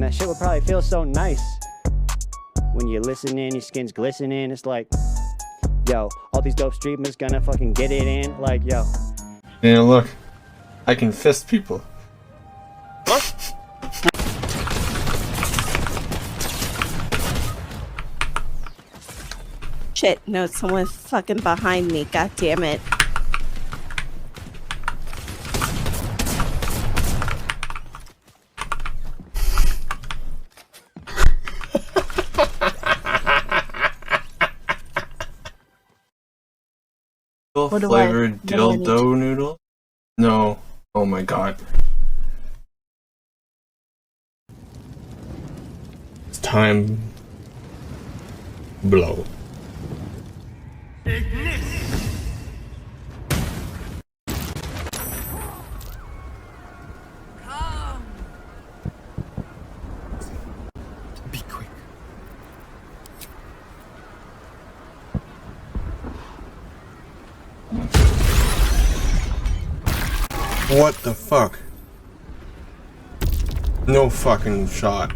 that shit would probably feel so nice. When you're listening, your skin's glistening. It's like, yo, all these dope streamers gonna fucking get it in. Like, yo. Yeah, look. I can fist people. Shit, no, someone's fucking behind me. God damn it. Flavored dildo noodle? No. Oh my god. It's time. Blow. Be quick. What the fuck? No fucking shot.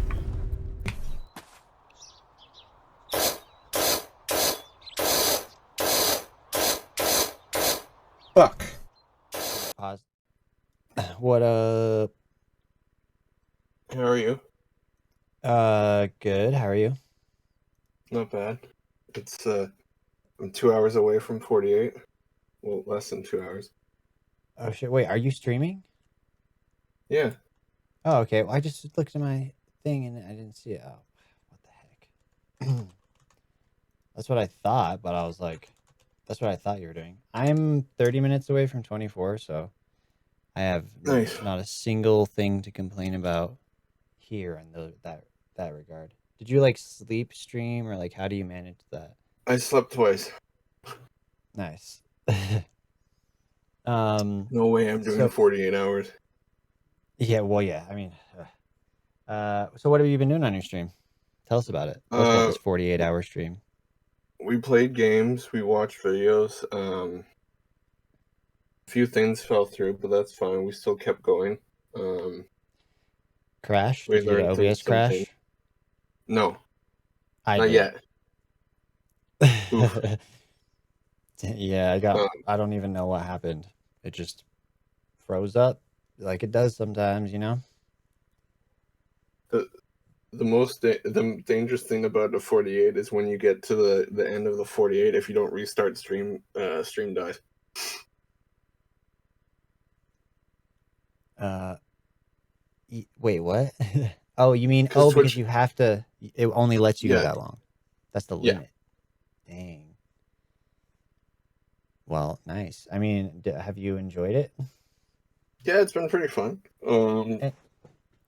Fuck. Pause. What up? How are you? Good. How are you? Not bad. It's I'm 2 hours away from 48. Well, less than 2 hours. Oh shit, wait, are you streaming? Yeah. Oh, okay. Well, I just looked at my thing and I didn't see it. Oh, what the heck? That's what I thought, but I was like, that's what I thought you were doing. I'm 30 minutes away from 24, so I have Nice. not a single thing to complain about here in that regard. Did you like sleep stream or like how do you manage that? I slept twice. Nice. No way I'm doing 48 hours. Yeah, well, yeah. I mean, so what have you been doing on your stream? Tell us about it. Tell us about this 48-hour stream. We played games, we watched videos. A few things fell through, but that's fine. We still kept going. Crash? We Did you get learned an OBS crash? No, I not did. yet. Yeah, I don't even know what happened. It just froze up like it does sometimes, you know? The dangerous thing about the 48 is when you get to the end of the 48, if you don't restart stream dies. Wait, what? Oh, you mean because because you have to? It only lets you go that long. That's the limit. Yeah. Dang. Well, nice. I mean, have you enjoyed it? Yeah, it's been pretty fun. And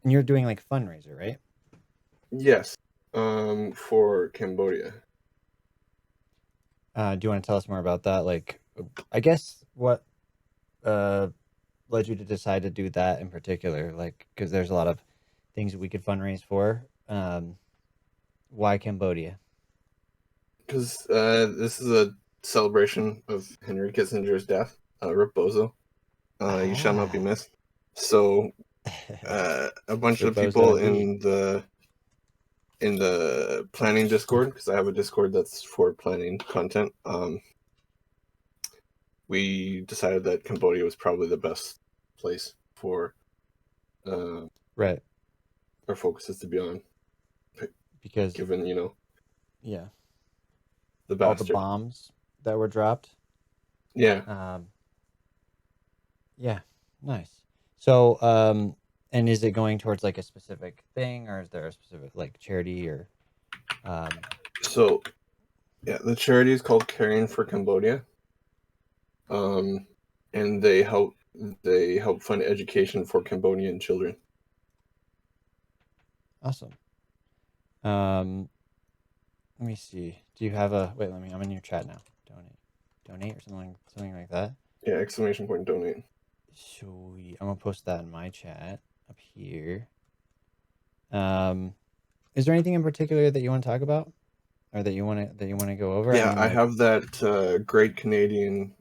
you're doing like fundraiser, right? Yes. For Cambodia. Do you want to tell us more about that? Like, I guess what led you to decide to do that in particular? Like, because there's a lot of things that we could fundraise for. Why Cambodia? Because this is a celebration of Henry Kissinger's death. Rip Bozo. You shall not be missed. So, a bunch of people in the planning Discord, because I have a Discord that's for planning content. We decided that Cambodia was probably the best place for right our focuses to be on, because given yeah the bastard. all the bombs that were dropped. Yeah. Yeah, nice. So and is it going towards like a specific thing, or is there a specific like charity or So yeah, the charity is called Caring for Cambodia. And they help fund education for Cambodian children. Awesome. Let me see. Do you have a wait? I'm in your chat now. Donate or something like that. Yeah! Exclamation point donate. Sweet. I'm gonna post that in my chat up here. Is there anything in particular that you want to talk about, or that you want to go over? Yeah, I have that Great Canadian.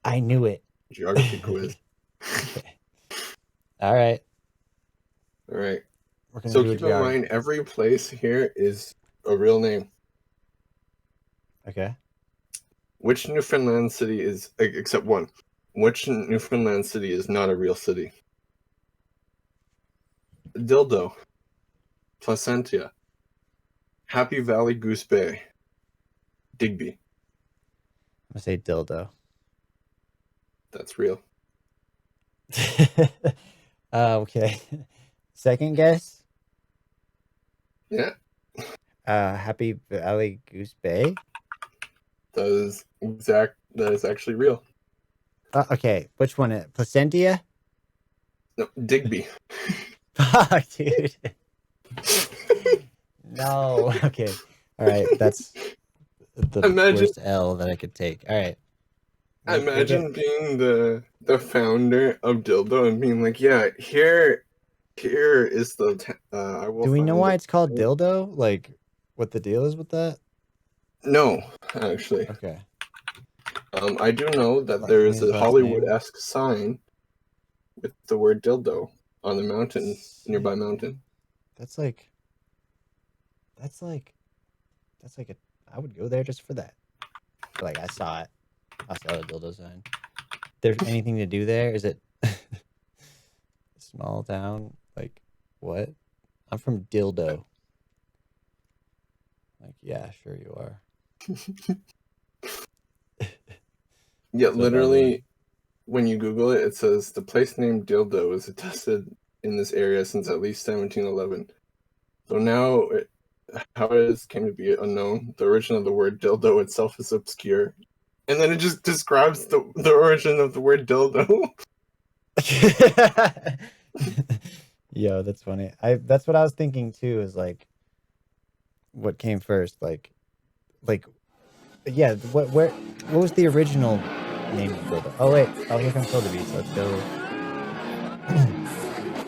I knew it. Geography quiz. All right. We're gonna So do a keep in mind, geography. every place here is a real name. Okay. Which Newfoundland city is, except one, which Newfoundland city is not a real city? Dildo, Placentia, Happy Valley, Goose Bay, Digby. I'm gonna say dildo. That's real. Okay. Second guess. Yeah, Happy Valley Goose Bay. that is actually real. Okay, which one? Placentia? No, Digby. Fuck, dude. No. Okay. All right. That's the Imagine, worst L that I could take. All right. imagine being the founder of Dildo and being like, yeah, here is the. I will. Do we know find why it. it's called dildo? Like, what the deal is with that? No, actually. Okay. I do know that Like there is his a last name. Hollywood-esque sign with the word dildo on the mountain, nearby mountain. That's like a. I would go there just for that. Like I saw it. I saw the dildo sign. There's anything to do there? Is it small town? Like what? I'm from Dildo. Like yeah, sure you are. Yeah, What's up, Evelyn? literally, when you Google it, it says the place name Dildo is attested in this area since at least 1711. So now, how it is came to be unknown. The origin of the word dildo itself is obscure, and then it just describes the origin of the word dildo. Yo, that's funny. That's what I was thinking too, is like what came first? Like yeah, what was the original name of Dildo? Oh wait, oh here comes Hilda Beats. Let's go.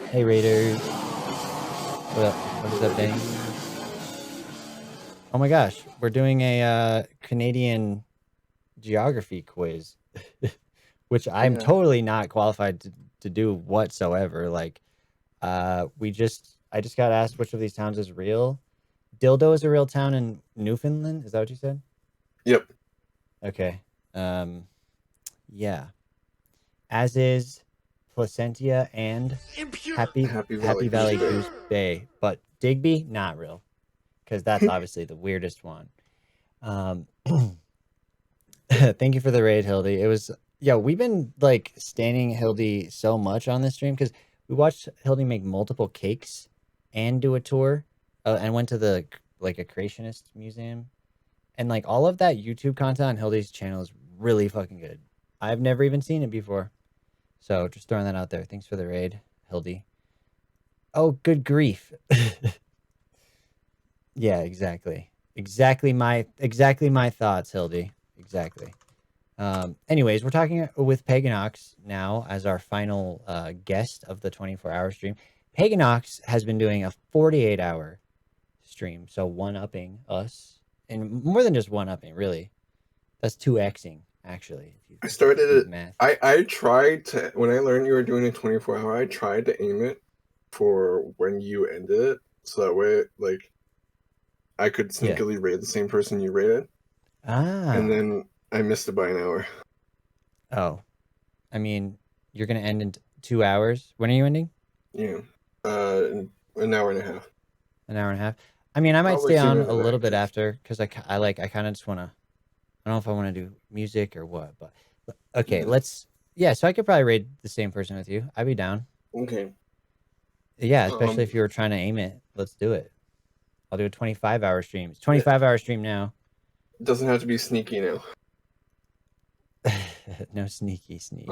Hey Raiders. What up? What is up, Danny? Oh my gosh, we're doing a Canadian geography quiz, which I'm totally not qualified to do whatsoever. Like, I just got asked which of these towns is real. Dildo is a real town in Newfoundland. Is that what you said? Yep. Okay. Yeah. As is Placentia and Happy Valley Goose Bay, but Digby not real, because that's obviously the weirdest one. Thank you for the raid, Hildy. It was we've been like standing Hildy so much on this stream because we watched Hildy make multiple cakes and do a tour, and went to the like a creationist museum, and like all of that YouTube content on Hildy's channel is really fucking good. I've never even seen it before, so just throwing that out there. Thanks for the raid, Hildy. Oh, good grief. Yeah, exactly my thoughts, Hildy. Exactly. Anyways, we're talking with Peganox now as our final guest of the 24-hour stream. Peganox has been doing a 48-hour stream, so one-upping us, and more than just one-upping, really. That's 2xing, actually. I started it. Math. I tried to, when I learned you were doing a 24-hour, I tried to aim it for when you ended it, so that way, like, I could sneakily raid the same person you raided. Ah. And then I missed it by an hour. Oh. I mean, you're going to end in 2 hours. When are you ending? Yeah. An hour and a half. An hour and a half. I mean, I might Probably stay on sooner a than little that, bit after, because I kind of just want to, I don't know if I want to do music or what, but okay, so I could probably raid the same person with you. I'd be down. Okay. Yeah, especially if you were trying to aim it. Let's do it. I'll do a 25-hour stream. It's 25-hour stream now. It doesn't have to be sneaky now. No sneaky sneak.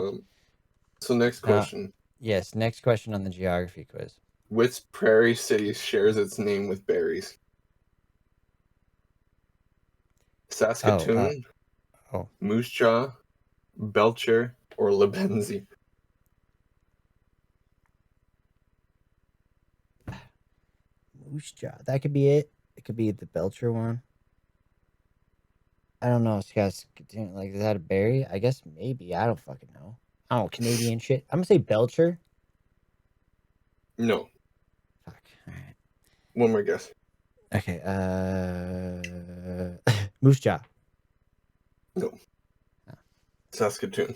So next question. Yes, next question on the geography quiz. Which prairie city shares its name with berries? Saskatoon, Moose Jaw, Belcher, or Lebenzie? Moose Jaw. That could be it. It could be the Belcher one. I don't know. Saskatoon, like, is that a berry? I guess maybe. I don't fucking know. I don't know. Canadian shit. I'm gonna say Belcher. No. Fuck. All right. One more guess. Okay. Moose Jaw. No. Saskatoon.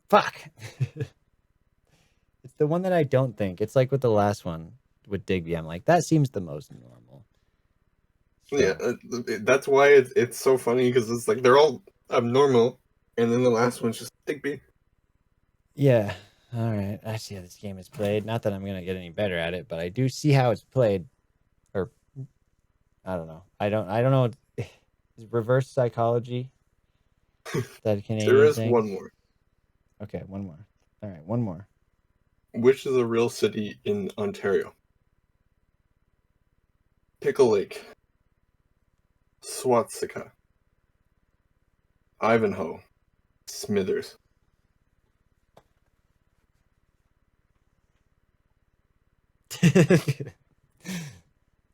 Fuck. It's the one that I don't think. It's like with the last one with Digby. I'm like, that seems the most normal. So, Yeah, that's why it's so funny because it's like they're all abnormal, and then the last one's just Digby. yeah. All right. I see how this game is played. Not that I'm gonna get any better at it, but I do see how it's played. Or I don't know. I don't know. Is reverse psychology that Canadian There is thing? one more. Okay, one more. All right, one more. Which is a real city in Ontario? Pickle Lake, Swatsika, Ivanhoe, Smithers.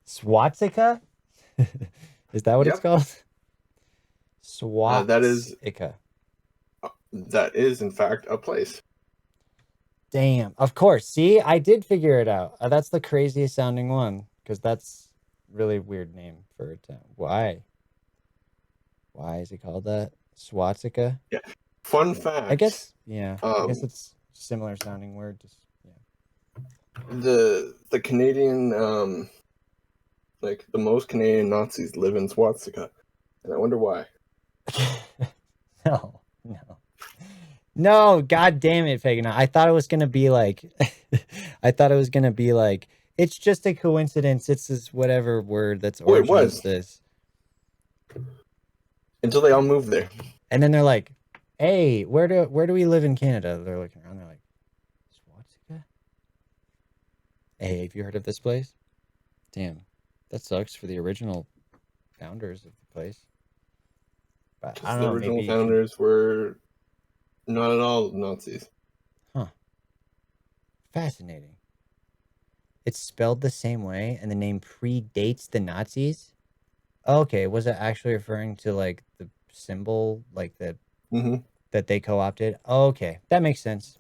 Swatsika? Is that what it's Yep. called? Swatsika. That is, in fact, a place. Damn. Of course. See, I did figure it out. That's the craziest sounding one because that's really weird name for a town. Why? Why is it called that? Swatsika? Yeah. Fun fact. I guess. Yeah. I guess Um, it's a similar sounding word. Just yeah. the Canadian like the most Canadian Nazis live in Swatsika, and I wonder why. No. No, god damn it, Peganox. I thought it was gonna be like it's just a coincidence. It's this whatever word that's Oh, it origin was. is this. Until they all moved there. And then they're like, hey, where do we live in Canada? They're looking around, they're like, Swatsika? Hey, have you heard of this place? Damn. That sucks for the original founders of the place. But I don't The know, original maybe founders were not at all Nazis. Huh. Fascinating. It's spelled the same way, and the name predates the Nazis? Okay, was it actually referring to, like, the symbol, like, that they co-opted? Okay, that makes sense.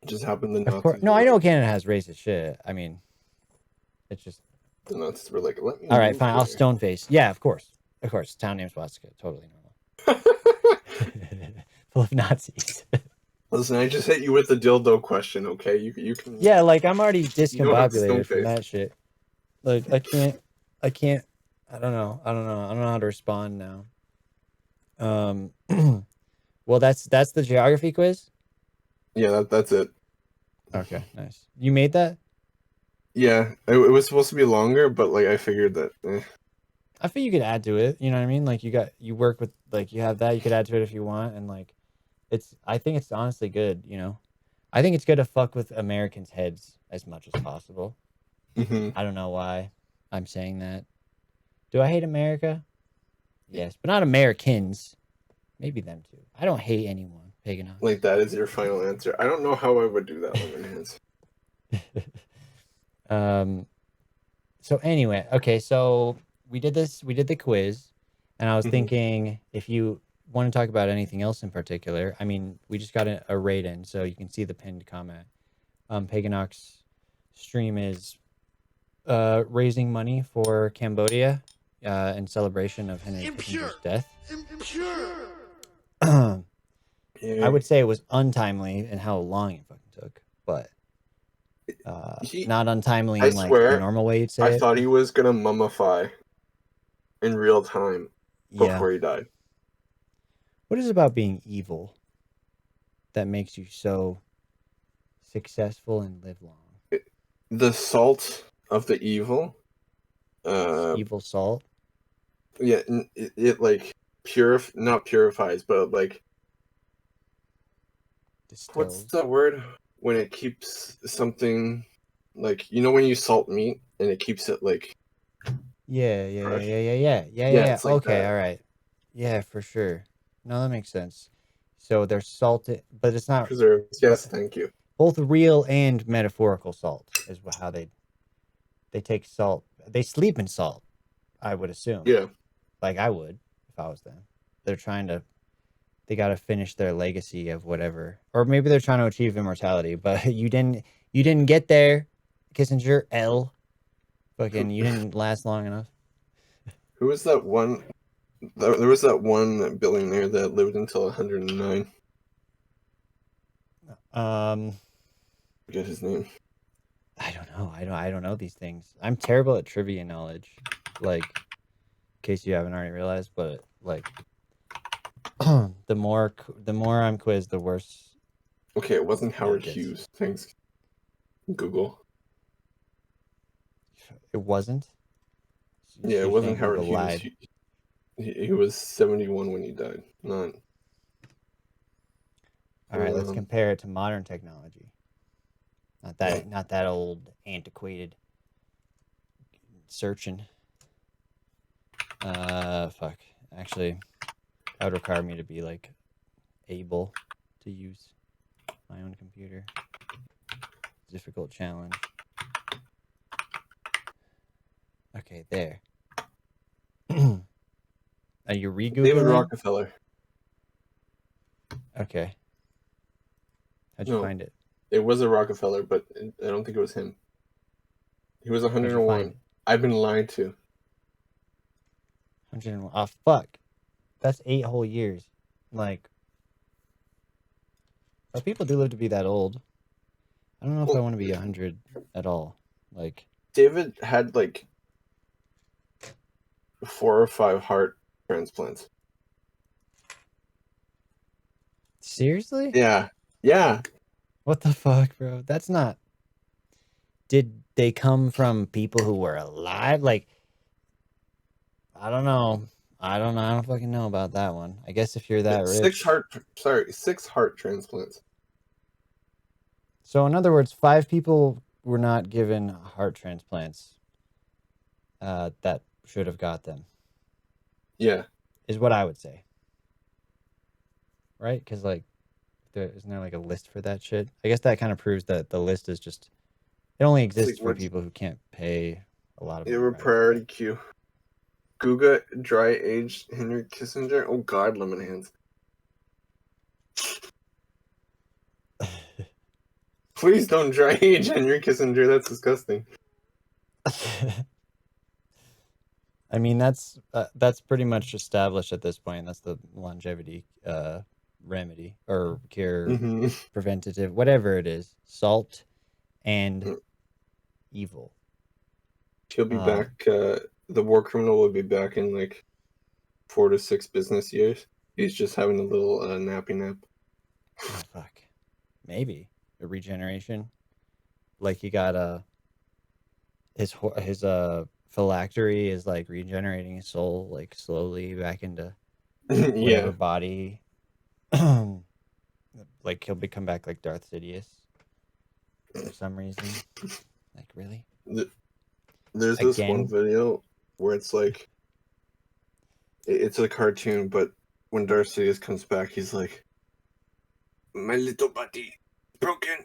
It just happened the Of Nazis. course. No, I know Canada has racist shit. I mean, it's just... The Nazis were like, let me All right, move fine, here. I'll stone face. Yeah, of course. Of course, town name's Swastika. Totally normal. Full of Nazis. Listen, I just hit you with the dildo question, okay? You can... Yeah, like, I'm already You don't have to stone discombobulated from face. that shit. Like, I can't, I don't know how to respond now. Well, that's the geography quiz? Yeah, that's it. Okay, nice. You made that? Yeah, it was supposed to be longer, but, like, I figured that... I think you could add to it, you know what I mean? Like, you work with, like, you have that, you could add to it if you want, and, like, I think it's honestly good, you know? I think it's good to fuck with Americans' heads as much as possible. I don't know why I'm saying that. Do I hate America? Yes, but not Americans. Maybe them too. I don't hate anyone. Peganox. Like, that is your final answer. I don't know how I would do that with my hands. So anyway, okay, so we did the quiz, and I was thinking if you want to talk about anything else in particular, I mean, we just got a raid in, so you can see the pinned comment. Peganox stream is raising money for Cambodia in celebration of Henry Kissinger's death. I would say it was untimely in how long it fucking took, but not untimely in like the normal way you'd say I it. thought he was gonna mummify in real time before he died. What is it about being evil that makes you so successful and live long? The salt of the evil. Evil salt? Yeah, it like not purifies, but like Distills. What's the word when it keeps something like, you know, when you salt meat and it keeps it like Yeah. it's like okay, that. all right. Yeah, for sure. No, that makes sense. So they're salted, but it's not preserved. Yes, thank you. Both real and metaphorical salt is how they take salt. They sleep in salt, I would assume. Yeah. Like I would if I was them. They got to finish their legacy of whatever, or maybe they're trying to achieve immortality. But you didn't get there, Kissinger. Fucking, you didn't last long enough. Who was that one? There was that one billionaire that lived until 109. Forget his name. I don't know. I don't know these things. I'm terrible at trivia knowledge. Like, in case you haven't already realized, but like, the more I'm quizzed, the worse. Okay, it wasn't Howard gets. Hughes. Thanks, Google. It wasn't. Yeah, it wasn't Howard Google Hughes. lied. He was 71 when he died. Not. All right, let's compare it to modern technology. Not that old, antiquated searching. Fuck. Actually, that would require me to be like able to use my own computer. Difficult challenge. Okay, there. Are you re-googling? David Rockefeller. Okay. How'd you find it? It was a Rockefeller, but I don't think it was him. He was 101. I've been lied to. 101. Oh, fuck. That's 8 whole years. Like, but people do live to be that old. I don't know if I want to be 100 at all. Like, David had like 4 or 5 heart transplants. seriously? Yeah. Yeah. What the fuck, bro? That's not. Did they come from people who were alive? Like, I don't know. I don't fucking know about that one. I guess if you're that rich. 6 heart transplants. So in other words, 5 people were not given heart transplants. That should have got them. Yeah. Is what I would say. Right? Because like, isn't there like a list for that shit? I guess that kind of proves that the list is just. It only exists for people who can't pay a lot of money. You have a priority queue. Guga dry aged Henry Kissinger. Oh God, lemon hands. Please don't dry age Henry Kissinger. That's disgusting. I mean, that's pretty much established at this point. That's the longevity remedy or cure, preventative, whatever it is. Salt and evil. He'll be back. The war criminal will be back in like 4 to 6 business years. He's just having a little nappy nap. Oh fuck, maybe a regeneration. Like he got his phylactery is like regenerating his soul like slowly back into whatever body. Like he'll become back like Darth Sidious for some reason. Like really? There's this one video where it's like it's a cartoon, but when Darth Sidious comes back, he's like, "My little body broken."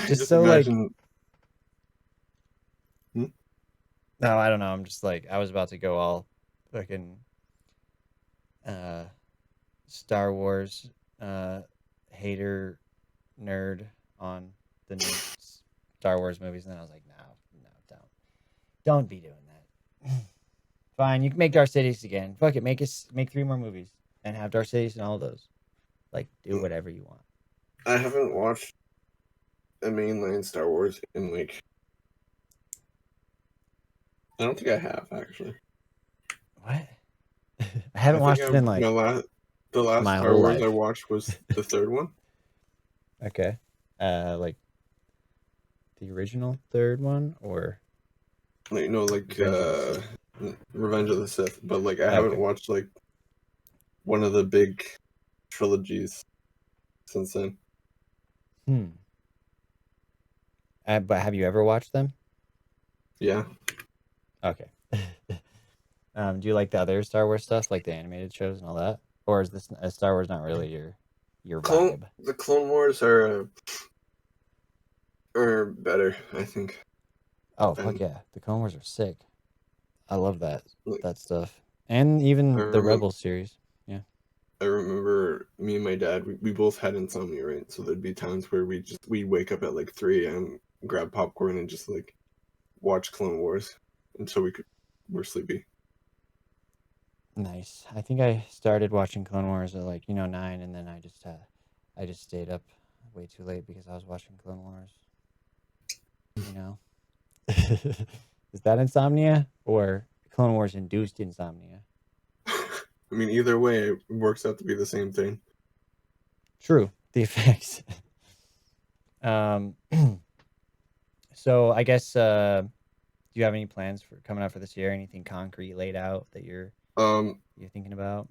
just so imagine... like no, I don't know. I'm just like I was about to go all fucking Star Wars hater nerd on the new Star Wars movies, and then I was like, no, don't be doing that. Fine, you can make Darth Sidious again. Fuck it, make 3 more movies and have Darth Sidious in all of those. Like, do whatever you want. I haven't watched a mainline Star Wars in like. I don't think I have actually. What? I haven't watched it in like the last Star Wars I watched was the 3rd one. Okay. Like the original 3rd one or like Revenge of the Sith, but like I haven't watched like one of the big trilogies since then. But have you ever watched them? Yeah. Okay. Do you like the other Star Wars stuff, like the animated shows and all that, or is this Star Wars not really your vibe? The Clone Wars are better, I think. Oh fuck yeah, the Clone Wars are sick. I love that stuff, and even the Rebels series. Yeah. I remember me and my dad, we both had insomnia, right? So there'd be times where we'd wake up at like 3 a.m., grab popcorn, and just like watch Clone Wars until we're sleepy. Nice. I think I started watching Clone Wars at like 9, and then I just stayed up way too late because I was watching Clone Wars. Is that insomnia or Clone Wars induced insomnia? I mean, either way, it works out to be the same thing. True. The effects. So I guess do you have any plans for coming up for this year? Anything concrete laid out that you're thinking about?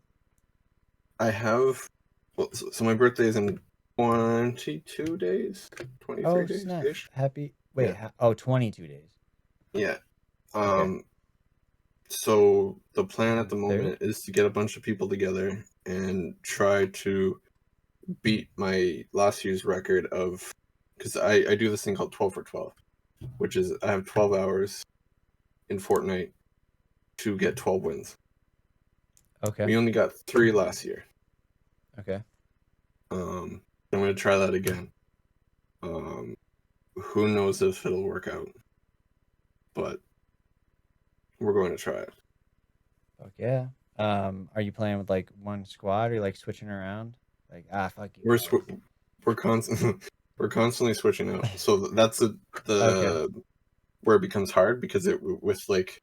I have. Well, so my birthday is in 22 days, 23 Oh, days snap. ish. Happy. Wait, Yeah. 22 days. Yeah. Okay. So the plan at the 3rd? moment is to get a bunch of people together and try to beat my last year's record of, because I do this thing called 12 for 12, which is I have 12 hours in Fortnite to get 12 wins. Okay. We only got 3 last year. Okay. I'm gonna try that again. Who knows if it'll work out, but we're going to try it. Okay. Are you playing with like one squad or like switching around? Like fuck you. We're constantly switching out. So that's the Okay. where it becomes hard, because with like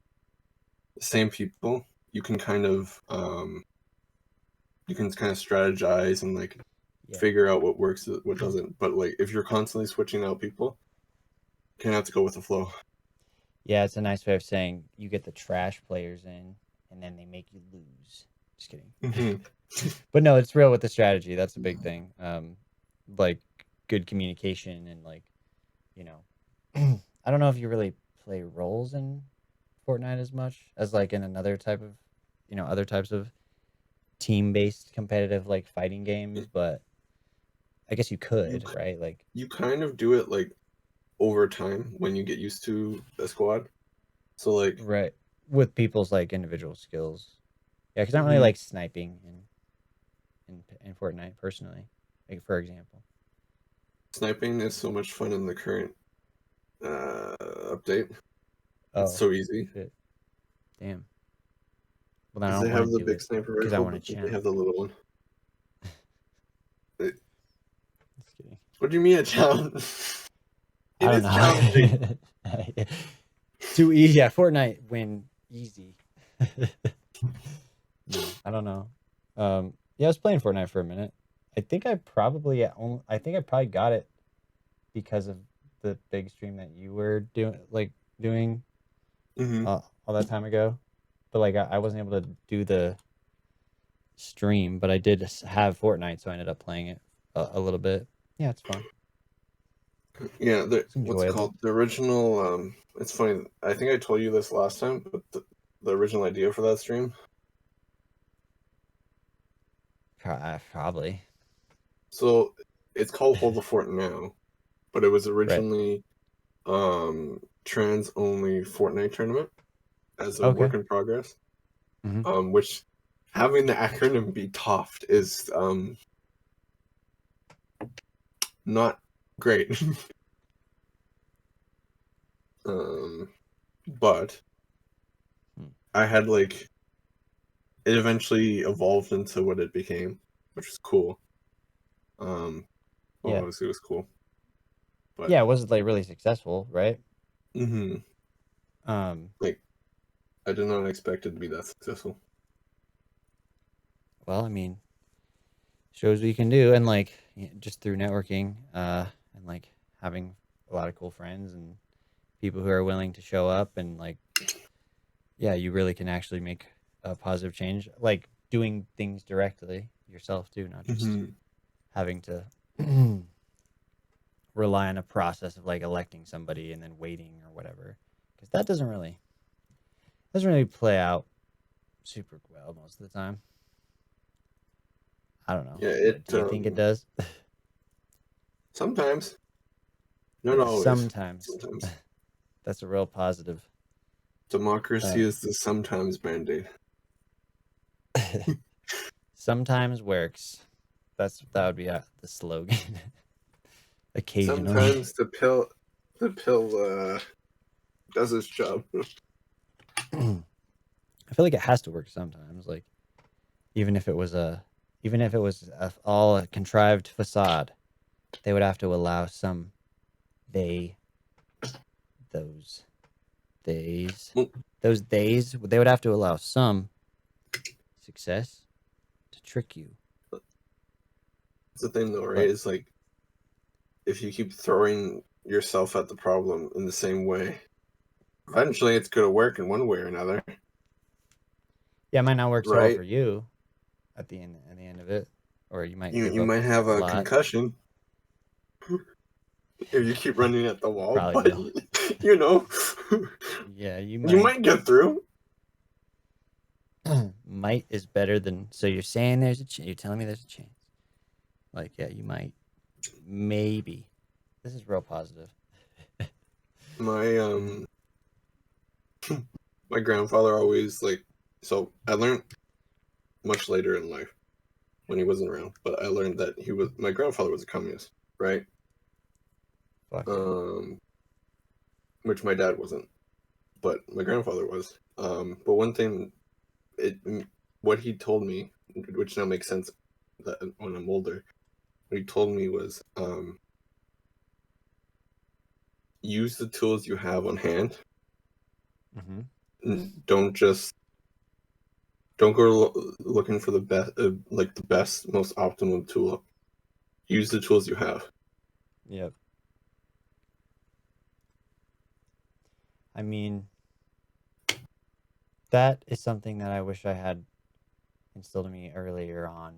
the same people, you can kind of strategize and like figure out what works, what doesn't. But like if you're constantly switching out people, you kind of have to go with the flow. Yeah, it's a nice way of saying you get the trash players in, and then they make you lose. Just kidding. Mm-hmm. But no, it's real with the strategy. That's a big thing. Like good communication and like, I don't know if you really play roles in Fortnite as much as like in another type of, other types of team-based competitive like fighting games, but I guess you could, right? Like you kind of do it like over time when you get used to a squad. So like right with people's like individual skills. Yeah, because I don't really like sniping in Fortnite personally. Like for example, sniping is so much fun in the current update. It's oh so easy. shit, damn. Well, then I Because don't they want have to the do big it sniper because I rifle, want but to they challenge. have the little one. Just kidding. What do you mean a challenge? I don't know. Challenging. Too easy. Yeah, Fortnite win easy. No, I don't know. Yeah, I was playing Fortnite for a minute. I think I probably got it because of the big stream that you were doing all that time ago. But like I wasn't able to do the stream, but I did have Fortnite, so I ended up playing it a little bit. Yeah, it's fun. Yeah, It's what's it enjoyable. called? The original. It's funny. I think I told you this last time, but the original idea for that stream. Probably. So it's called Hold the Fort Now, but it was originally trans only Fortnite tournament as a work in progress. Which having the acronym be TOFT is not great. But I had like it eventually evolved into what it became, which was cool. Yeah, obviously it was cool. But yeah, it was like really successful, right? Like I did not expect it to be that successful. Well, I mean, shows what you can do, and like just through networking, and like having a lot of cool friends and people who are willing to show up, and like, yeah, you really can actually make a positive change, like doing things directly yourself too, not just having to rely on a process of like electing somebody and then waiting or whatever, because that doesn't really play out super well most of the time. I don't know. Yeah, Do you think it does? Sometimes. Not always. Sometimes. Sometimes. That's a real positive. Democracy is the sometimes band-aid. Sometimes works. That would be the slogan. Occasionally. Sometimes the pill does its job. I feel like it has to work sometimes. Like even if it was all a contrived facade, they would have to allow some they would have to allow some success to trick you. It's the thing though, right? It's like if you keep throwing yourself at the problem in the same way, eventually it's gonna work in one way or another. Yeah, it might not work so well Right? for you at the end of it, or you might give You up might have a lot. concussion if you keep running at the wall, Probably but will. you know, Yeah, you you might get through. Might is better than. So you're saying there's a chance. You're telling me there's a chance. Like, yeah, you might. Maybe. This is real positive. My my grandfather always so I learned much later in life when he wasn't around, but I learned that my grandfather was a communist, right? Fuck yeah. Which my dad wasn't, but my grandfather was. But one thing, what he told me, which now makes sense that when I'm older, what he told me was, use the tools you have on hand. Mm-hmm. Don't go looking for the best, the best, most optimum tool. Use the tools you have. Yep. I mean, that is something that I wish I had instilled in me earlier on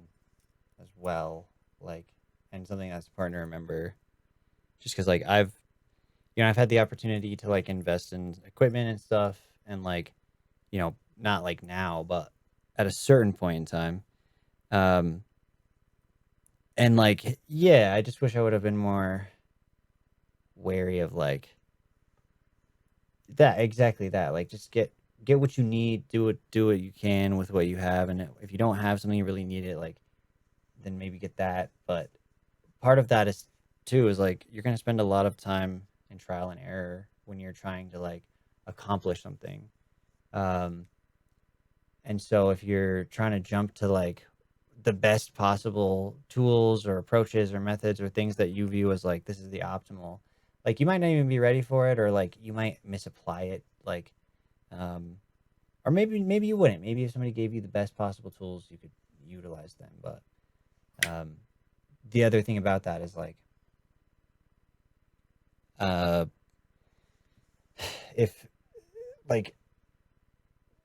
as well. Like, and something that's important to remember. Just because, like, I've had the opportunity to, like, invest in equipment and stuff. And, like, not like now, but at a certain point in time. And, like, yeah, I just wish I would have been more wary of, like, exactly that. Like, just get what you need, do what you can with what you have, and if you don't have something you really need it, like, then maybe get that. But part of that is like you're gonna spend a lot of time in trial and error when you're trying to, like, accomplish something. And so if you're trying to jump to, like, the best possible tools or approaches or methods or things that you view as, like, this is the optimal, like, you might not even be ready for it, or, like, you might misapply it, like, or maybe you wouldn't. Maybe if somebody gave you the best possible tools, you could utilize them. But the other thing about that is, like, if, like,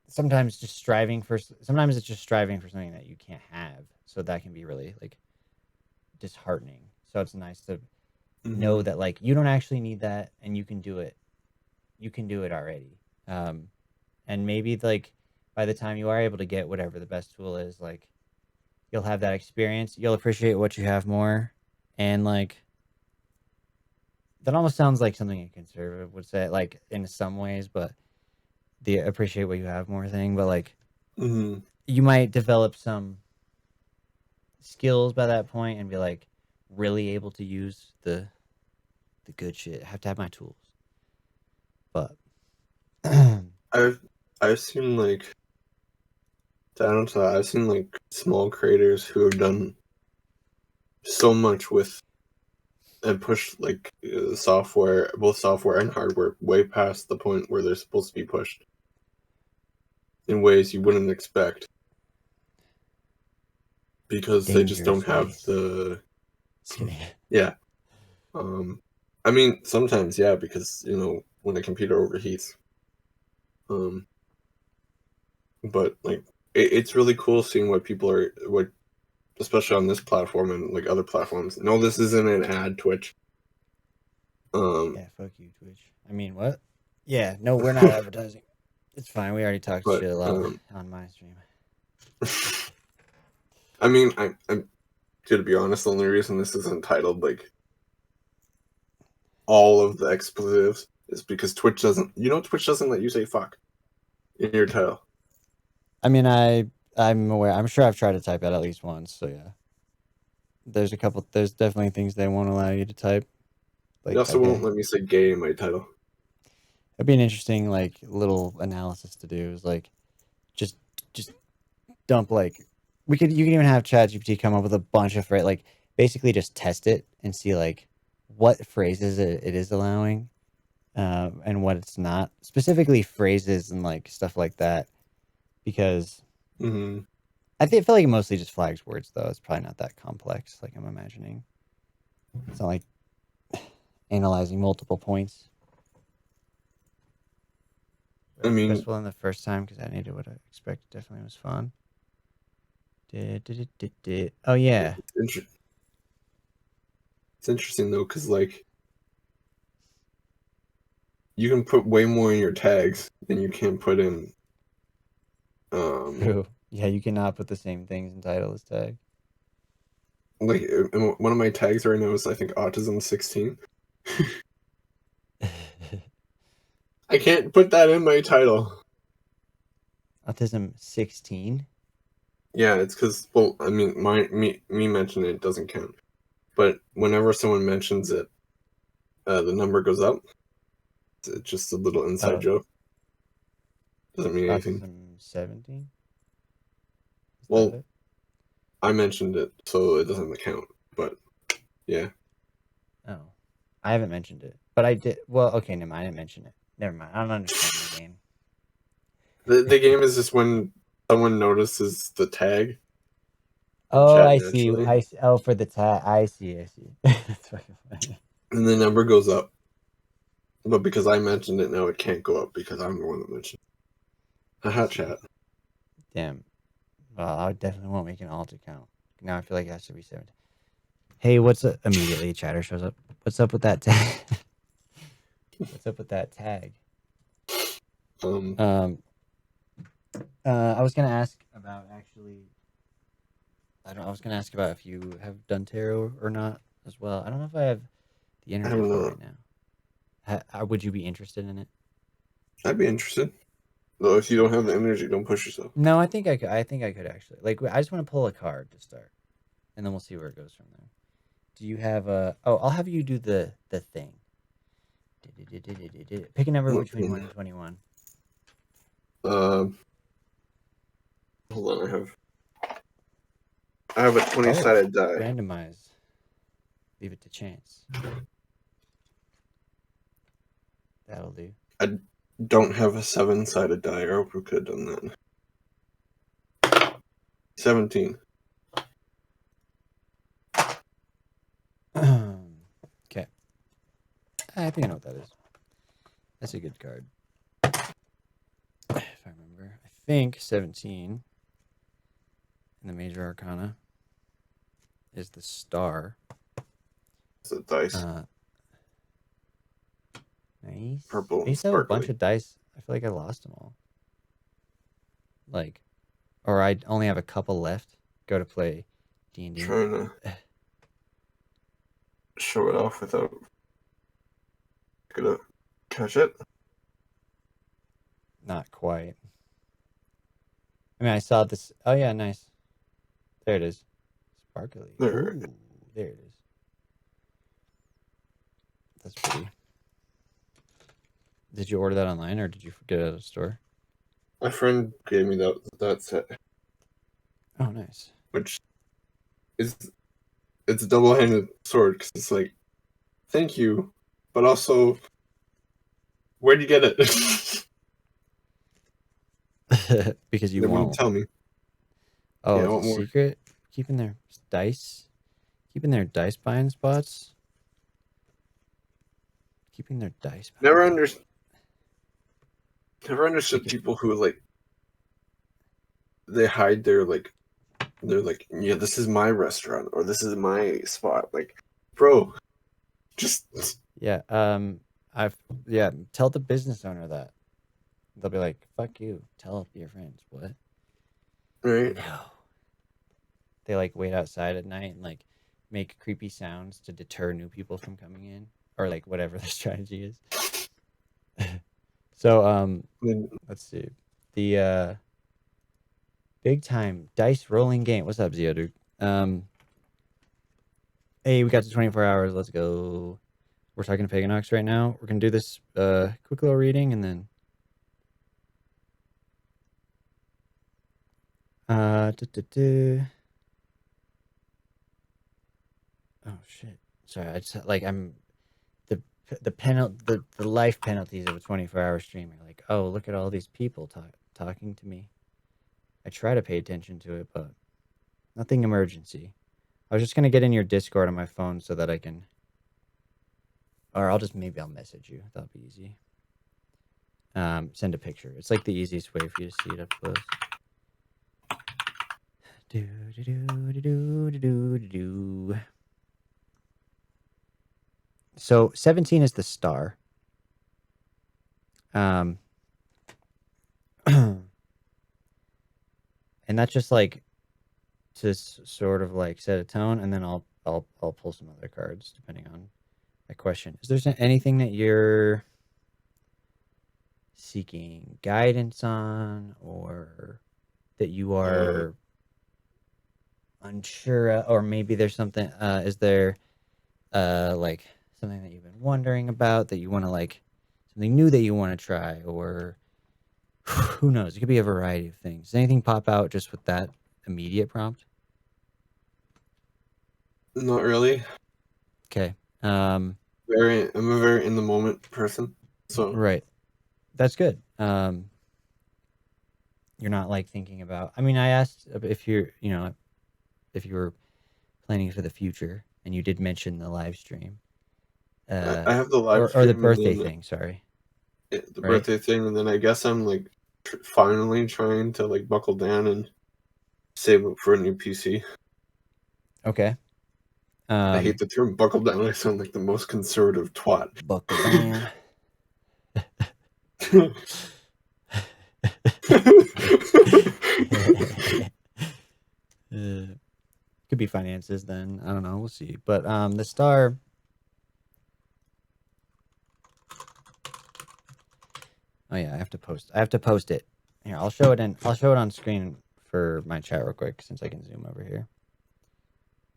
sometimes it's just striving for something that you can't have, so that can be really, like, disheartening. So it's nice to know that, like, you don't actually need that, and you can do it already. And maybe, like, by the time you are able to get whatever the best tool is, like, you'll have that experience, you'll appreciate what you have more, and, like, that almost sounds like something a conservative would say, like, in some ways, but the appreciate what you have more thing. But, like, you might develop some skills by that point and be, like, really able to use the good shit. I have to have my tools. But I've seen, like, I've seen, like, small creators who have done so much with and pushed, like, software, both software and hardware, way past the point where they're supposed to be pushed in ways you wouldn't expect, because they just don't have the. Yeah. I mean, sometimes, yeah, because, when a computer overheats. But, like, it's really cool seeing what people are, especially on this platform and, like, other platforms. No, this isn't an ad, Twitch. Yeah, fuck you, Twitch. I mean, what? Yeah, no, we're not advertising. It's fine. We already talked shit a lot on my stream. I mean, I'm to be honest, the only reason this isn't titled, like, all of the expletives is because Twitch doesn't let you say fuck in your title. I mean, I I'm aware. I'm sure I've tried to type it at least once. So yeah, there's definitely things they won't allow you to type. They Like also won't let me say gay in my title. It'd be an interesting like little analysis to do. Is like just dump like you can even have ChatGPT come up with a bunch of like basically just test it and see like what phrases it is allowing and what it's not, specifically phrases and like stuff like that, because I feel like it mostly just flags words though. It's probably not that complex like I'm imagining. It's not like analyzing multiple points. I mean, best one the first time because I needed what I expected. Definitely was fun. Oh yeah. It's interesting though, because like you can put way more in your tags than you can put in. True. Yeah, you cannot put the same things in title as tag. Like one of my tags right now is I think autism 16. I can't put that in my title. Autism 16. Yeah, it's because I mean, me mentioning it doesn't count, but whenever someone mentions it, the number goes up. It's just a little inside joke. Doesn't mean anything. Autism 17. Well, I mentioned it, so it doesn't count. But yeah. Oh, I haven't mentioned it, but I did. Well, okay, never mind. I didn't mention it. Never mind. I don't understand the game. The game is just when someone notices the tag. Oh, I see. I see. Oh, for the tag. I see. That's fucking funny. And the number goes up. But because I mentioned it, now it can't go up because I'm the one that mentioned it. Haha, chat. Damn. Well, I definitely won't make an alt account. Now I feel like it has to be 17. Hey, what's up? Immediately, chatter shows up. What's up with that tag? What's up with that tag? I was gonna ask about actually. I was gonna ask about if you have done tarot or not as well. I don't know if I have the energy for it right now. Would you be interested in it? I'd be interested. Though if you don't have the energy, don't push yourself. No, I think I could. I think I could actually. Like, I just want to pull a card to start, and then we'll see where it goes from there. Do you have a? Oh, I'll have you do the thing. Pick a number between 1 and 21. Hold on, I have a 20-sided die. Randomize. Leave it to chance. That'll do. I don't have a 7-sided die. I hope we could have done that. 17. Okay. I think I know what that is. That's a good card. If I remember. I think 17 in the Major Arcana is the star. It's a dice. Nice. Purple. I used to have a bunch of dice. I feel like I lost them all. Like, or I only have a couple left. Go to play D&D. Trying to show it off without gonna catch it. Not quite. I mean, I saw this. Oh yeah, nice. There it is. Sparkly. There. Ooh, there it is. That's pretty. Did you order that online or did you get it at a store? My friend gave me that set. Oh, nice. Which is it's a double-handed sword because it's like, thank you, but also, where'd you get it? Because you they won't tell me. Oh, yeah, it's a secret. Keeping their dice buying spots. Keeping their dice. Never understood people who like they hide they're like, yeah, this is my restaurant or this is my spot. Like, bro, just yeah. Tell the business owner that. They'll be like, "Fuck you." Tell your friends what. Right. No. They like wait outside at night and like make creepy sounds to deter new people from coming in, or like whatever the strategy is. So let's see. Big time dice rolling game. What's up, Zeodude? Hey, we got to 24 hours. Let's go. We're talking to Peganox right now. We're gonna do this quick little reading and then oh shit. Sorry, I just like I'm the life penalties of a 24-hour streaming. Like, oh, look at all these people talking to me. I try to pay attention to it, but nothing emergency. I was just gonna get in your Discord on my phone so that I can, or maybe I'll message you. That'll be easy. Send a picture. It's like the easiest way for you to see it up close. So 17 is the star. And that's just like to sort of like set a tone, and then I'll pull some other cards depending on my question. Is there anything that you're seeking guidance on, or that you are unsure, or maybe there's something? Is there like something that you've been wondering about that you want to like something new that you want to try, or who knows? It could be a variety of things. Does anything pop out just with that immediate prompt? Not really. Okay. I'm a very in the moment person. So Right. That's good. You're not like thinking about. I mean, I asked if you're, if you were planning for the future, and you did mention the live stream. I have the live or stream the birthday then, thing. Sorry. the right? birthday thing, and then I guess I'm like finally trying to like buckle down and save up for a new PC. Okay. I hate the term buckle down. I sound like the most conservative twat. Buckle down. Could be finances then. I don't know. We'll see. But the star. Oh yeah, I have to post it. Here, I'll show it on screen for my chat real quick since I can zoom over here.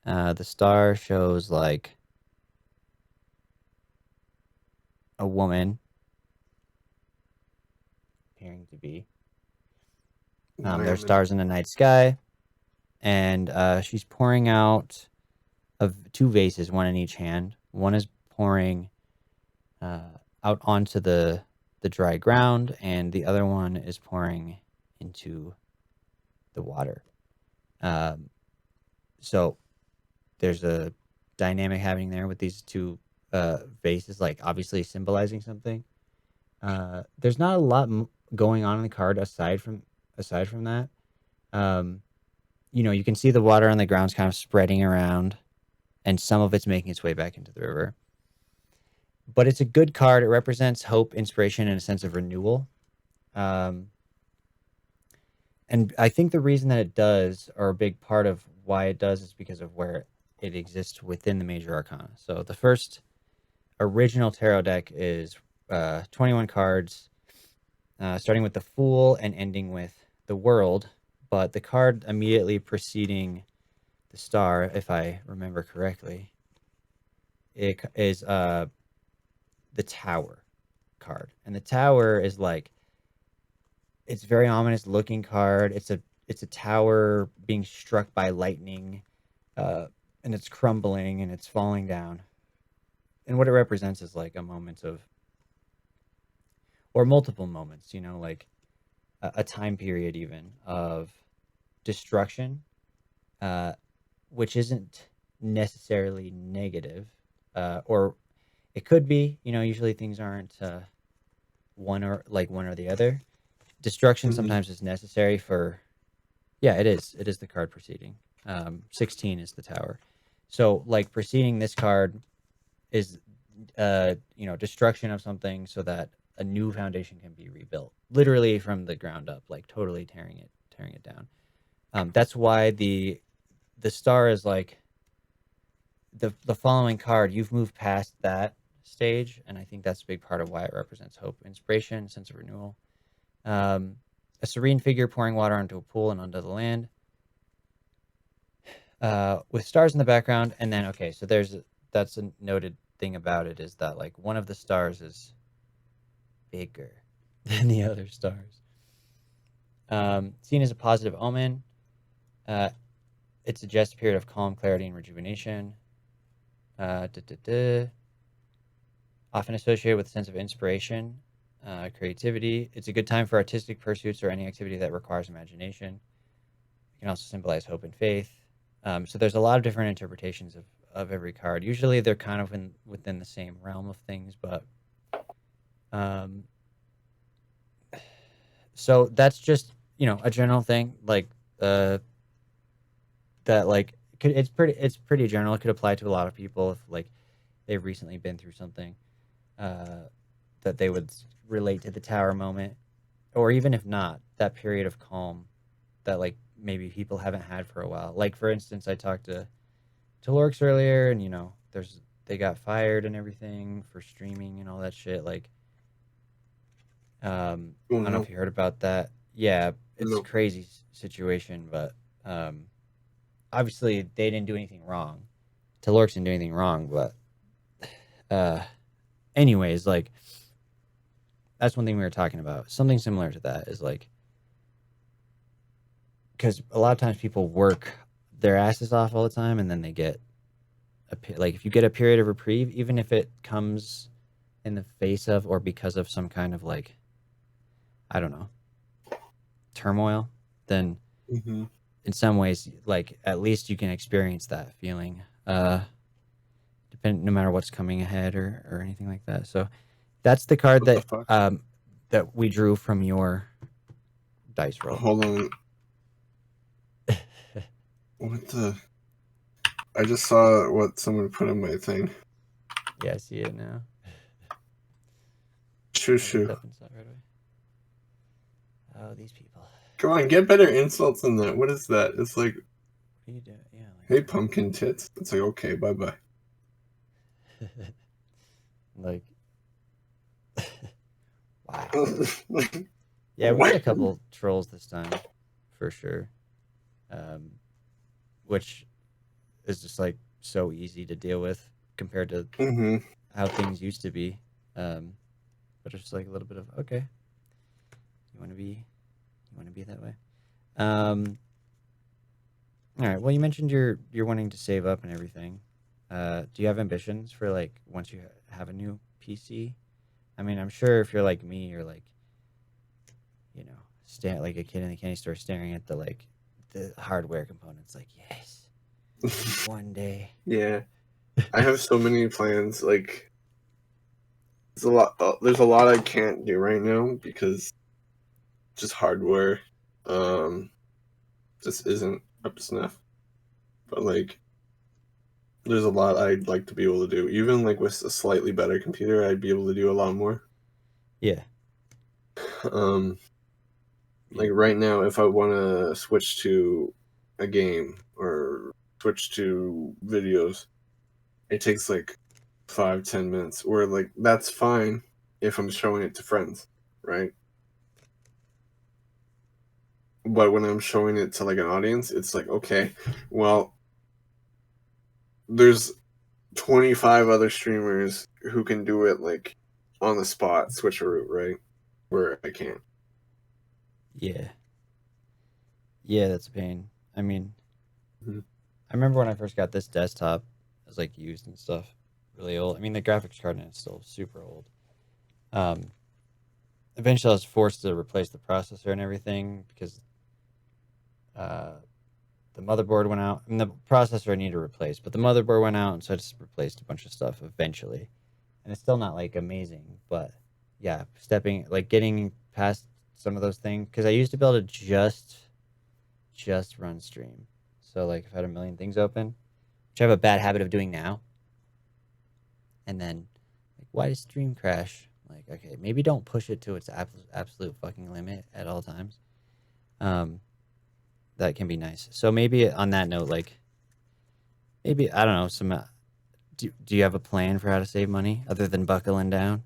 The star shows like a woman appearing to be. There's stars in the night sky, and she's pouring out of 2 vases, one in each hand. One is pouring out onto the dry ground, and the other one is pouring into the water. So there's a dynamic happening there with these 2 vases, like obviously symbolizing something. There's not a lot going on in the card aside from that. You can see the water on the ground's kind of spreading around, and some of it's making its way back into the river. But it's a good card. It represents hope, inspiration, and a sense of renewal. And I think the reason that it does, or a big part of why it does, is because of where it exists within the major arcana. So the first original tarot deck is 21 cards, starting with the Fool and ending with the World. But the card immediately preceding the star, if I remember correctly, it is the Tower card. And the Tower is like, it's a very ominous looking card. It's a tower being struck by lightning, and it's crumbling and it's falling down. And what it represents is like a moment of, or multiple moments, like a time period even of destruction, which isn't necessarily negative, or it could be. Usually things aren't one or the other. Destruction sometimes is necessary for. Yeah, it is. It is the card preceding. 16 is the Tower. So like preceding this card is destruction of something so that a new foundation can be rebuilt, literally from the ground up, like totally tearing it down. That's why the star is like the following card. You've moved past that stage, and I think that's a big part of why it represents hope, inspiration, sense of renewal. A serene figure pouring water onto a pool and onto the land. With stars in the background, and then okay, so that's a noted thing about it is that like one of the stars is bigger than the other stars. Seen as a positive omen, it suggests a period of calm, clarity, and rejuvenation. Often associated with a sense of inspiration, creativity. It's a good time for artistic pursuits or any activity that requires imagination. It can also symbolize hope and faith. So there's a lot of different interpretations of every card. Usually they're kind of within the same realm of things, but so that's just, you know, a general thing like that like it's pretty general. It could apply to a lot of people if like they've recently been through something that they would relate to the tower moment, or even if not, that period of calm that like maybe people haven't had for a while. Like for instance, I talked to Lorx earlier, and you know, they got fired and everything for streaming and all that shit. Like, I don't know if you heard about that. Yeah, it's a crazy situation, but obviously they didn't do anything wrong. Lorx didn't do anything wrong, but anyways, like that's one thing we were talking about. Something similar to that is like, because a lot of times people work their asses off all the time, and then they get like if you get a period of reprieve, even if it comes in the face of or because of some kind of like, I don't know, turmoil, then in some ways, like at least you can experience that feeling, no matter what's coming ahead or anything like that. So that's the card that we drew from your dice roll. Hold on. What the? I just saw what someone put in my thing. Yeah, I see it now. Shoo. Right away. Oh, these people. Come on, get better insults than that. What is that? It's like, what are you doing? Yeah. Like, hey, pumpkin tits. It's like, okay, bye. Like, wow. Yeah, we had a couple trolls this time, for sure. Which is just like so easy to deal with compared to how things used to be. But it's just like a little bit of okay. You want to be that way. All right. Well, you mentioned you're wanting to save up and everything. Do you have ambitions for like once you have a new PC? I mean, I'm sure if you're like me, you're like, you know, like a kid in the candy store staring at the hardware components. Like, yes, one day. Yeah, I have so many plans. Like, there's a lot I can't do right now because just hardware, just isn't up to snuff. But like, there's a lot I'd like to be able to do. Even like with a slightly better computer, I'd be able to do a lot more. Yeah. Like right now, if I want to switch to a game or switch to videos, it takes like 5-10 minutes. Or like that's fine if I'm showing it to friends, right? But when I'm showing it to like an audience, it's like, okay, well, there's 25 other streamers who can do it like on the spot, switcheroo, right? Where I can't. Yeah. Yeah, that's a pain. I mean, I remember when I first got this desktop, it was like used and stuff, really old. I mean, the graphics card in it's still super old. Eventually I was forced to replace the processor and everything because the motherboard went out. I mean, the processor I need to replace, but the motherboard went out, and so I just replaced a bunch of stuff eventually. And it's still not like amazing, but yeah, getting past some of those things, because I used to be able to just run stream. So like if I had a million things open, which I have a bad habit of doing now, and then like, why does stream crash? Like, okay, maybe don't push it to its absolute fucking limit at all times. That can be nice. So maybe on that note, like maybe I don't know, some do you have a plan for how to save money other than buckling down?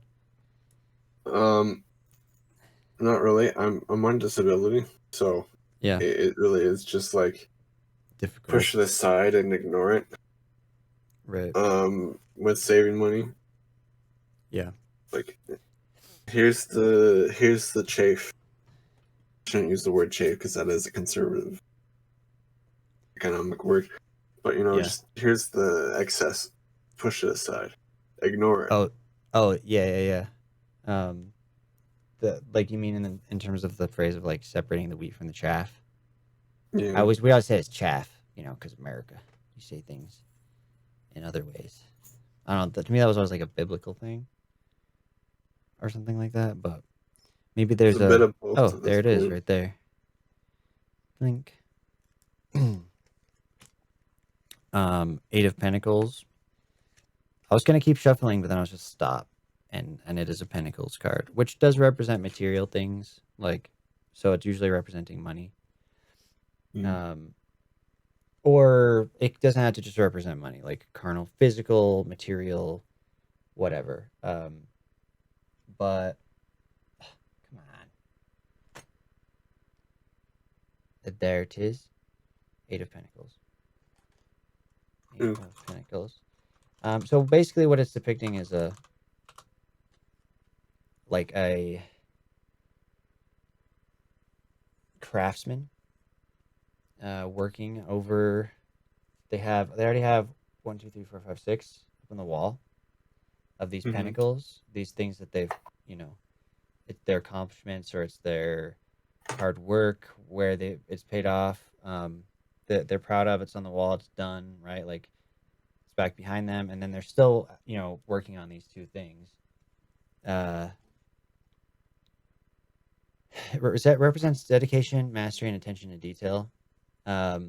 Not really. I'm on disability, so Yeah. it really is just like Difficult. push it aside and ignore it. Right. With saving money, Yeah. like here's the chafe. I shouldn't use the word chafe because that is a conservative economic word. But Yeah. just here's the excess. Push it aside. Ignore it. Oh, yeah. Like you mean in terms of the phrase of like separating the wheat from the chaff? Yeah. We always say it's chaff, because America. You say things in other ways. I don't know. To me, that was always like a biblical thing or something like that. But maybe there's a bit of both. Oh, to there this it is, point. right there. Blink. 8 of Pentacles. I was gonna keep shuffling, but then I was just stop, and it is a Pentacles card, which does represent material things, like, so it's usually representing money. Or it doesn't have to just represent money, like carnal, physical, material, whatever. But come on, there it is, 8 of Pentacles. 8 of Pentacles. So basically, what it's depicting is a craftsman working over. They already have 1, 2, 3, 4, 5, 6 up on the wall of these pentacles. These things that they've, it's their accomplishments or it's their hard work where it's paid off. That they're proud of. It's on the wall. It's done, right? Like it's back behind them, and then they're still, working on these 2 things. That represents dedication, mastery, and attention to detail. It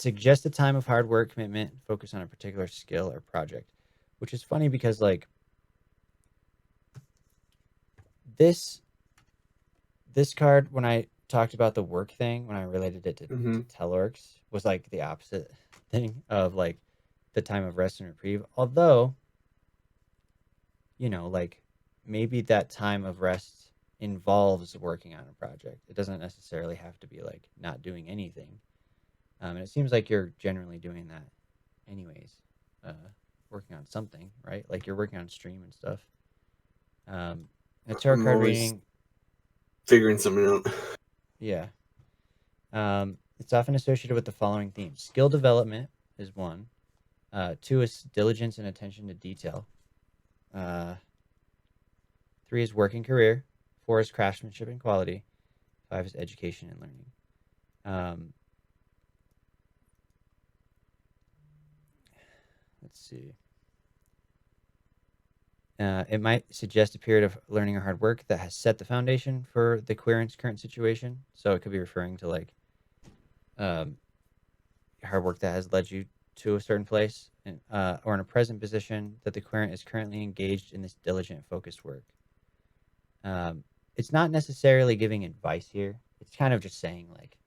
suggests a time of hard work, commitment, focus on a particular skill or project, which is funny because, like, this card, when I talked about the work thing, when I related it to teleworks, was like the opposite thing of like the time of rest and reprieve. Although, like maybe that time of rest involves working on a project. It doesn't necessarily have to be like not doing anything. And it seems like you're generally doing that anyways, working on something, right? Like you're working on stream and stuff. A tarot card reading. Figuring something out. Yeah. It's often associated with the following themes. Skill development is 1. 2 is diligence and attention to detail. 3 is working career. 4 is craftsmanship and quality. 5 is education and learning. Let's see. It might suggest a period of learning or hard work that has set the foundation for the querent's current situation. So it could be referring to like hard work that has led you to a certain place, or in a present position that the querent is currently engaged in this diligent, focused work. It's not necessarily giving advice here. It's kind of just saying like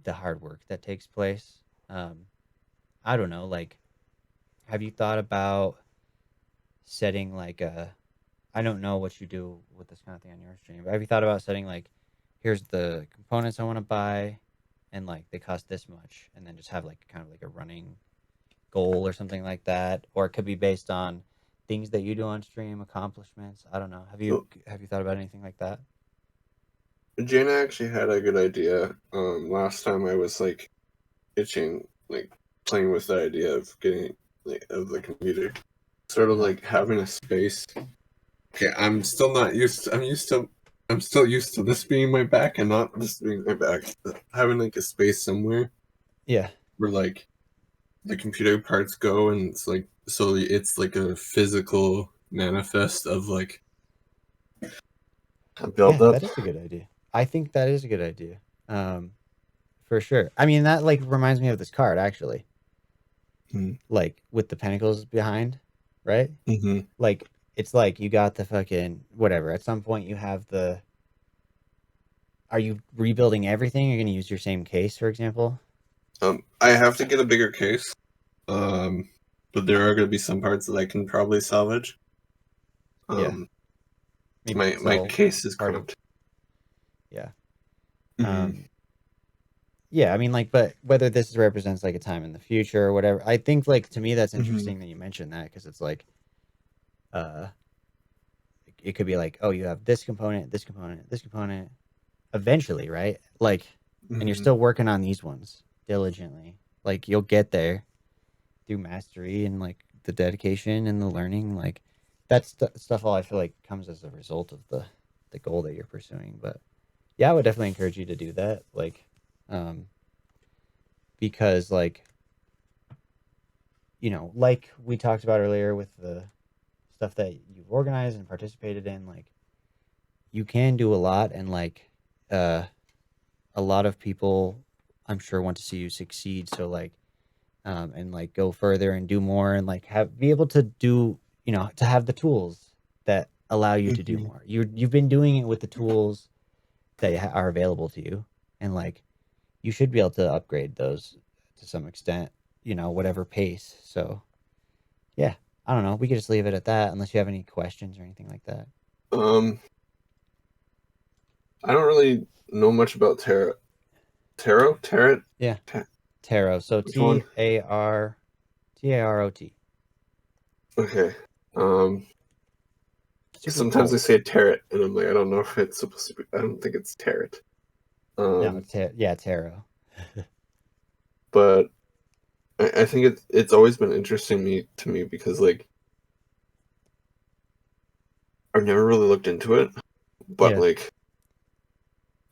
the hard work that takes place. I don't know, like, have you thought about setting like I don't know what you do with this kind of thing on your stream, but have you thought about setting like, here's the components I want to buy, and like they cost this much, and then just have like kind of like a running goal or something like that? Or it could be based on things that you do on stream, accomplishments. I don't know. Have you thought about anything like that? Jana actually had a good idea. Last time I was like itching, like playing with the idea of getting like of the computer, sort of like having a space. Okay, I'm still used to this being my back and not this being my back. Having like a space somewhere. Yeah. Where like the computer parts go, and it's like so it's like a physical manifest of like a build up. That is a good idea. I think that is a good idea. For sure. I mean, that like reminds me of this card actually. Like with the pentacles behind, right? Like it's like you got the fucking whatever. At some point you have the. Are you rebuilding everything? You're going to use your same case, for example? I have to get a bigger case. But there are going to be some parts that I can probably salvage. Yeah. maybe My sell case is part of. corrupt. Yeah. Mhm. Yeah, I mean, like, but whether this represents like a time in the future or whatever, I think like to me that's interesting that you mentioned that because it's like, uh, it could be like, oh, you have this component, this component, this component, eventually, right? Like, and you're Mhm. still working on these ones diligently. Like, you'll get there through mastery and like the dedication and the learning. Like, that's stuff all I feel like comes as a result of the goal that you're pursuing. But yeah, I would definitely encourage you to do that. Like, because like, you know, like we talked about earlier with the stuff that you've organized and participated in, like you can do a lot and like uh a lot of people I'm sure want to see you succeed. So like and like go further and do more and like have be able to do, you know, to have the tools that allow you to do Mhm. more. You've been doing it with the tools that are available to you, and like you should be able to upgrade those to some extent, you know, whatever pace. So yeah, I don't know. We could just leave it at that unless you have any questions or anything like that. I don't really know much about tarot. Tarot? Yeah, tarot. So Which one? Tarot. Okay. Um, Super sometimes cool. they say tarot, and I'm like, I don't know if it's supposed to be. I don't think it's tarot. No, yeah, tarot. But I think it's always been interesting to me because like I've never really looked into it, but Yeah, like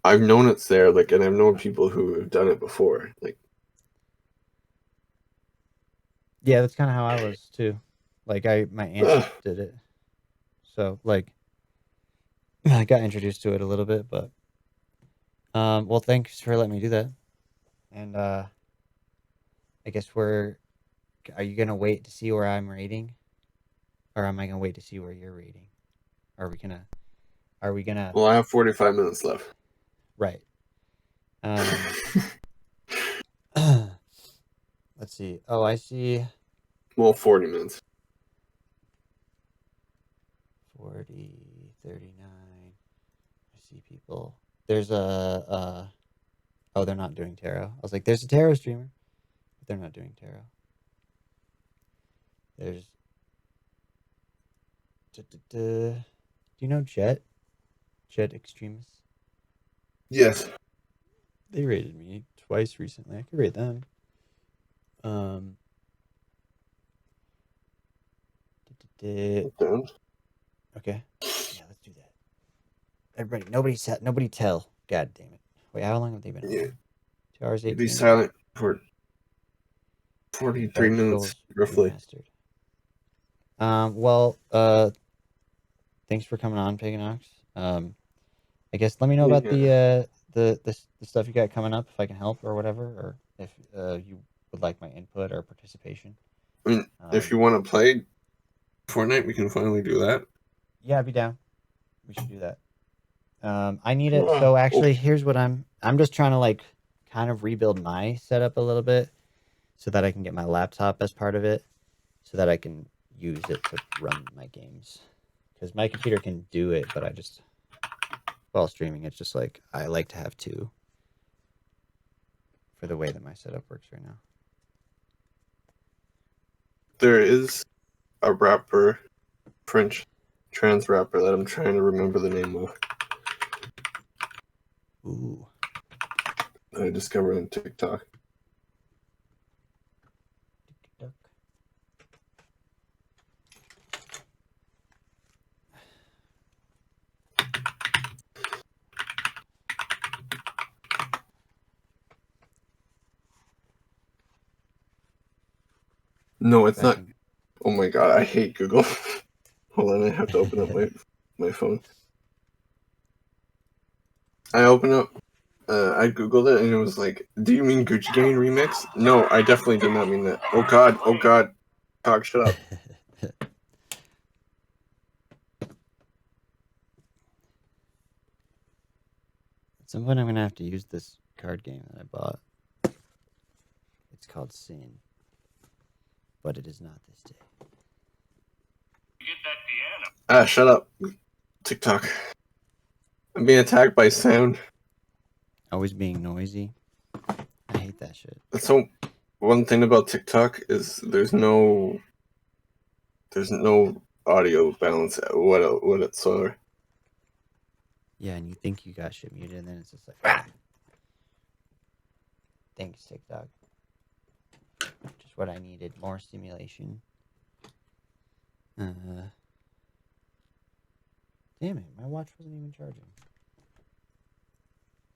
I've known it's there, like, and I've known people who have done it before. Like, yeah, that's kind of how I was too. Like my aunt ugh, did it, so like I got introduced to it a little bit. But well, thanks for letting me do that. And I guess are you gonna wait to see where I'm rating, or am I gonna wait to see where you're rating? Are we gonna well, I have 45 minutes left. right? Um, let's see. Oh, I see. Well, 40 minutes. 40, 39. I see people. There's oh, they're not doing tarot. I was like, there's a tarot streamer, but they're not doing tarot. There's do you know Jet Extremists? Yes. They rated me twice recently. I could rate them. Um Don't. okay. Yeah, let's do that. Everybody, nobody tell. God damn it. Wait, how long have they been on? Yeah. 2 hours You'd be 18. silent for 43 Dark minutes, Souls roughly. Remastered. Well, thanks for coming on, Peganox. I guess let me know about Yeah. the stuff you got coming up if I can help or whatever, or if you would like my input or participation. I mean, if you want to play Fortnite, we can finally do that. Yeah, I'd be down. We should do that. I need it. So Oh, actually, here's what I'm just trying to like kind of rebuild my setup a little bit so that I can get my laptop as part of it, so that I can use it to run my games. Because my computer can do it, but I just while streaming, it's just like I like to have two for the way that my setup works right now. there is a rapper, French trans rapper that I'm trying to remember the name of. Ooh. That I discovered on TikTok. No, it's not. Oh my god, I hate Google. Hold on, I have to open up my phone. I opened up. I googled it and it was like, "Do you mean Gucci Gang remix?" No, I definitely did not mean that. Oh god, Talk, shut up. At some point, I'm gonna have to use this card game that I bought. It's called Sin, but it is not this day. Ah, shut up. TikTok. I'm being attacked by sound. Always being noisy. I hate that shit. So one thing about TikTok is there's no audio balance whatsoever. Yeah, and you think you got shit muted, and then it's just like, thanks, TikTok. Just what I needed. More stimulation. Damn it, my watch wasn't even charging.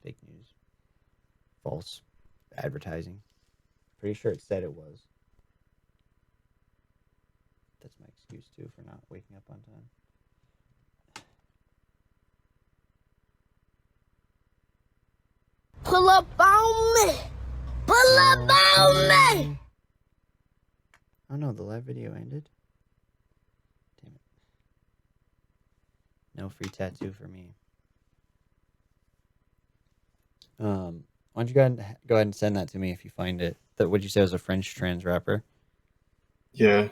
Fake news. False advertising. Pretty sure it said it was. That's my excuse too for not waking up on time. Pull up on me. Pull up on me. Oh no, the live video ended. Damn it. No free tattoo for me. Why don't you go ahead and send that to me if you find it? That would you say was a French trans rapper? Yeah,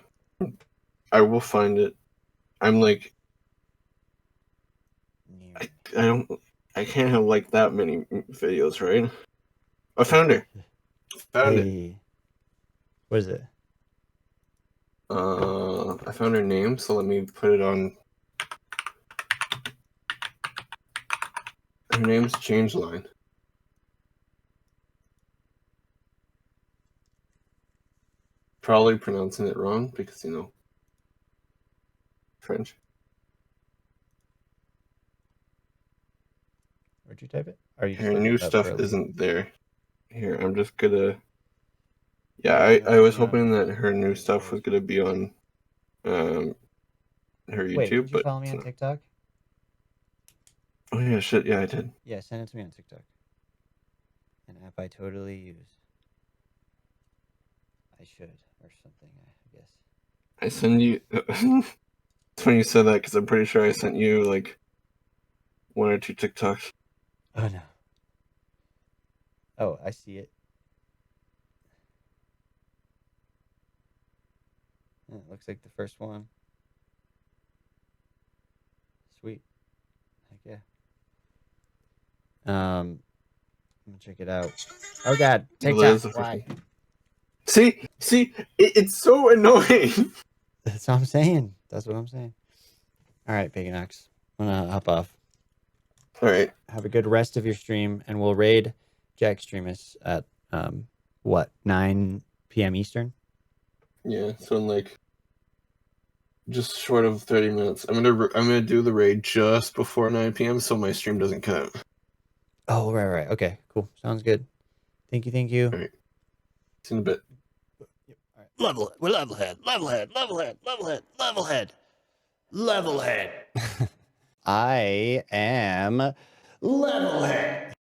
I will find it. I'm like, I can't have like that many videos, right? I found her. Found it. What is it? I found her name, so let me put it on. Her name's Changeline. Probably pronouncing it wrong because, French. Where'd you type it? Or you just Her looking new it up stuff for a isn't there. Here, I'm just gonna. Yeah, I was hoping that her new stuff was gonna be on her YouTube, Wait, did you but follow me it's on not. TikTok? Oh yeah, shit, yeah, I did. Yeah, send it to me on TikTok. An app I totally use. I should, or something, I guess. I send you. It's funny you said that because I'm pretty sure I sent you like 1 or 2 TikToks. Oh no. Oh, I see it. Yeah, it looks like the first one. Sweet. Heck yeah. I'm gonna check it out. Oh god, Well, that is TikTok. the first Why? one. See, it's so annoying. That's what I'm saying. That's what I'm saying. All right, Peganox. I'm gonna hop off. All right. Have a good rest of your stream, and we'll raid Jack Extremis at 9 p.m. Eastern. Yeah, so in like just short of 30 minutes. I'm gonna do the raid just before 9 p.m. so my stream doesn't cut out. Oh, right. Okay, cool. Sounds good. Thank you. All right. See you in a bit. Levelhead. I am Levelhead.